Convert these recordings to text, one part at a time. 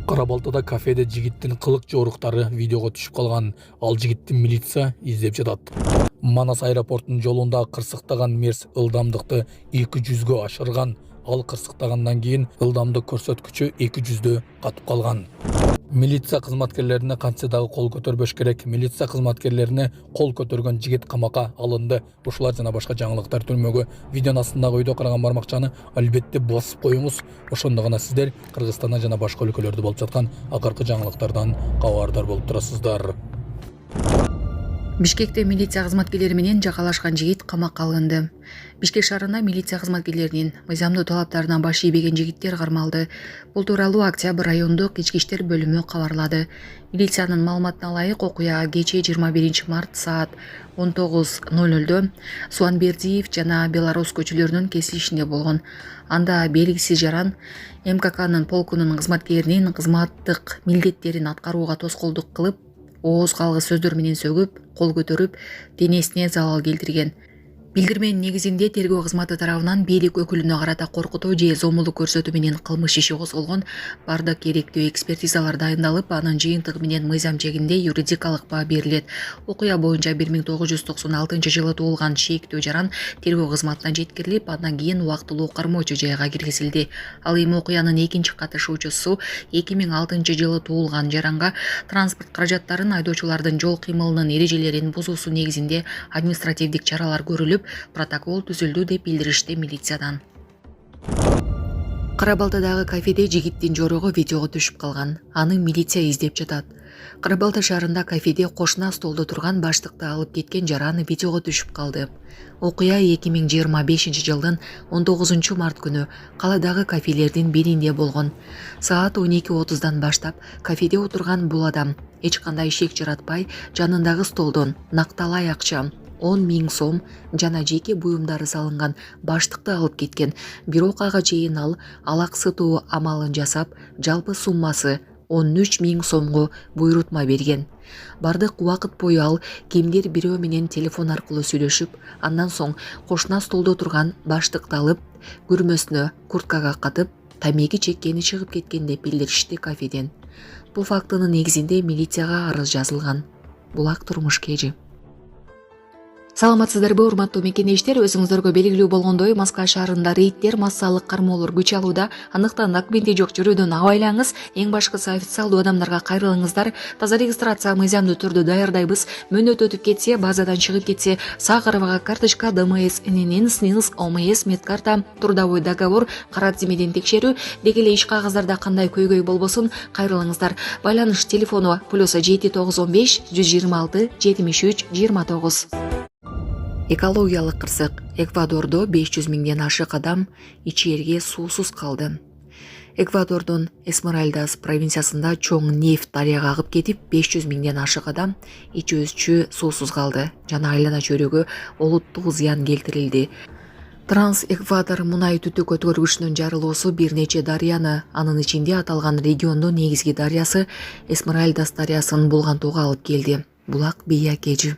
Карабалтада кафеде жигиттин кылык жоруктары видеого түшүп калган. Ал жигитти милиция издеп жатат. Манас аэропортунун жолунда кырсыктаган мерс ылдамдыкты 200 ашырган. Ал кырсыктагандан кийин ылдамдык көрсөткүчү 200 катып калган. Милиция кызматкерлерине кантсе дагы кол көтөрбөш керек. Милиция кызматкерлерине кол көтөргөн жигит камакка алынды. Ушулар жана башка жаңылыктар түрмөгө. Видеонун астындагы үйдө караган бармакчаны албетте басып коюңуз. Ошондо гана сиздер Кыргызстандан жана башка өлкөлөрдө болуп жаткан акыркы жаңылыктардан кабардар болуп турасыздар. Бишкекте милиция кызматкерлери менен жакалашкан жигит камакка алынды. Бишкек шаарында милиция кызматкерлеринин мыйзамдуу талаптарына баш ийбеген жигиттер кармалды. Бул тууралуу Октябрь райондук ички иштер бөлүмү кабарлады. Милициянын маалыматына ылайык, окуя кечээ 21 март саат 19:00 Суанбердиев жана Белорус көчөлөрүнүн кесилишинде болгон. Анда белгисиз жаран МККнын полкунун кызматкеринин кызматтык милдеттерин аткарууга тоскоолдук кылып, ооз калгыс сөздөр менен сөгүп, кол көтөрүп, денесине залал келтирген. Билдирменин негизинде тергөө кызматы тарабынан бийлик өкүлүнө карата коркутуу же зомбулук көрсөтүү менен кылмыш иши козголгон. Бардык керектүү экспертизалар дайындалып, анын жыйынтыгы менен мыйзам чегинде юридикалык баа берилет. Окуя боюнча 1996 жылы туулган шээктүү жаран тергөө кызматына жеткирилип, андан кийин убактылуу кармоочу жайга киргизилди. Ал эми окуянын экинчи катышуучусу 2006 жылы туулган жаранга транспорт каражаттарын, айдоочулардын жол кыймылынын эрежелерин бузуусу негизинде административдик чаралар көрүлүп, протокол түзүлдү деп билдиришти милициядан. Карабалтадагы кафеде жигиттин жорогу видеого түшүп калган. Аны милиция издеп жатат. Карабалта шаарында кафеде кошуна столдо турган баштыкты алып кеткен жаран видеого түшүп калды. Окуя 2025 жылдын 19 март күнү каладагы кафелердин биринде болгон. Саат 12:30дан баштап кафеде отурган бул адам эч кандай шек жаратпай, жанындагы столдон накталай акча 10 000 сом жана жеке буюмдары салынган баштыкты алып кеткен. Бирок ага чейин ал алаксытуу амалын жасап, жалпы суммасы 13 000 сомго буйрутма берген. Бардык убакыт бою ал кимдир бирөө менен телефон аркылуу сүйлөшүп, андан соң кошуна столдо турган баштыкты алып, күрмөсүнө курткага катып, тамеки чеккени чыгып кеткен деп билдиришти кафеден. Бул фактынын негизинде милицияга арыз жазылган. Булак турмуш кежи. Саламатсыздарбы, урматтуу мекенештер? Өзүңүздөргө белгилүү болгондой, Москва шаарында рейдтер, массалык кармоолор күч алууда. Андыктан документи жок жүрүүдөн абайлаңыз. Эң башкысы официалдуу адамдарга кайрылыңыздар. Таза регистрация мыйзамдуу түрдө даярдайбыз. Мөөнөт өтүп кетсе, базадан чыгып кетсе, сахарова карточка, ДМС, ННН, СНИЛС, ОМС, медкарта, трудовой договор, кара тизмеден текшерүү, деги эле иш кагаздарда кандай көйгөй болбосун, кайрылыңыздар. Байланыш телефону +7 915 126 73 29. Экологиялык кырсык. Эквадордо 500 миңден ашык адам ичээрге суусуз калды. Эквадордун Эсмеральдас провинциясында чоң нефть дарыяга агып кетип, 500 миңден ашык адам ичүүсү суусуз калды жана айлана чөйрөгө олуттуу зыян келтирилди. Транс-Эквадор мунай түтүк өткөргүчүнүн жарылуусу бир нече дарыяны, анын ичинде аталган региондун негизги дарыясы Эсмеральдас дарыясын булгантууга алып келди. Булак бия кежи.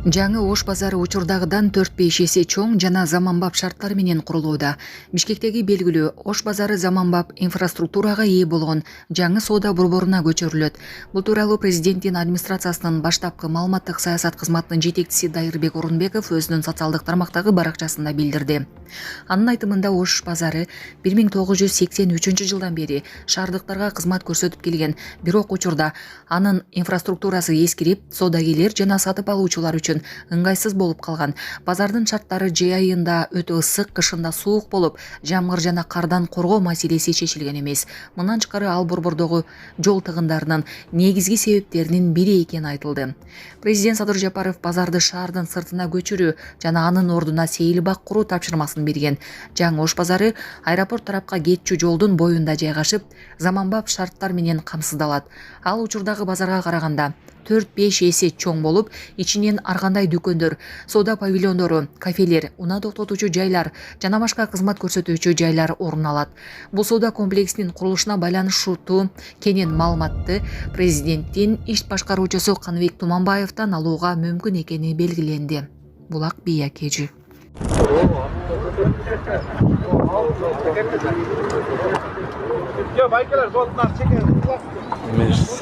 Жаңы Ош базары учурдагыдан 4-5 эсе чоң жана заманбап шарттар менен курулууда. Бишкектеги белгилүү Ош базары заманбап инфраструктурага ээ болгон жаңы соода борборуна көчөрүлөт. Бул тууралуу президенттин администрациясынын баштапкы маалыматтык саясат кызматынын жетекчиси Дайырбек Орунбеков өзүнүн социалдык тармактагы баракчасында билдирди. Анын айтымында Ош базары 1983 жылдан бери шаардыктарга кызмат көрсөтүп келген, бирок учурда анын инфраструктурасы эскирип, соодагерлер жана сатып алуучулар үчүн ыңгайсыз болуп калган. Базардын шарттары жай айында өтө ысык, кышында суук болуп, жамгыр жана кардан коргоо маселеси чечилген эмес. Мындан тышкары ал борбордогу жол тыгындарынын негизги себептеринин бири экени айтылды. Президент Садыр Жапаров базарды шаардын сыртына көчүрүү жана анын ордуна сейил бак куруу тапшырмасын берген. Жаңы Ош базары аэропорт тарапка кетчү жолдун боюнда жайгашып, заманбап шарттар менен камсыздалат. Ал учурдагы базарга караганда 4-5 эсе чоң болуп, ичинен ар кандай дүкөндөр, соода павильондору, кафелер, унаа токтотуучу жайлар жана башка кызмат көрсөтүүчү жайлар орун алат. Бул соода комплексинин курулушуна байланыштуу кенен маалыматты президенттин иш башкаруучусу Каныбек Туманбаевден алууга мүмкүн экени белгиленди. Булак бия кежи. Yok baykalar doldular çeker. Мерс.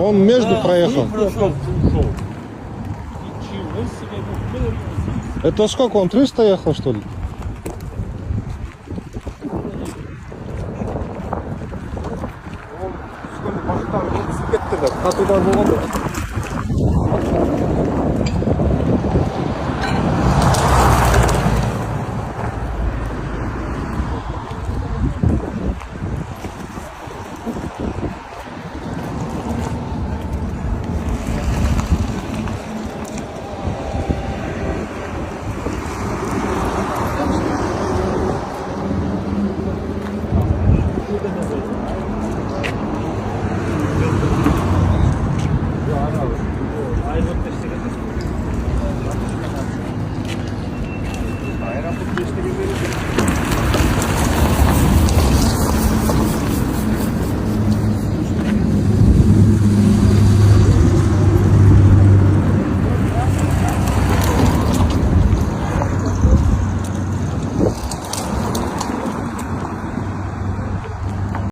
Он между проехал. Это сколько, он 300 ехал, что ли? Қатудан болған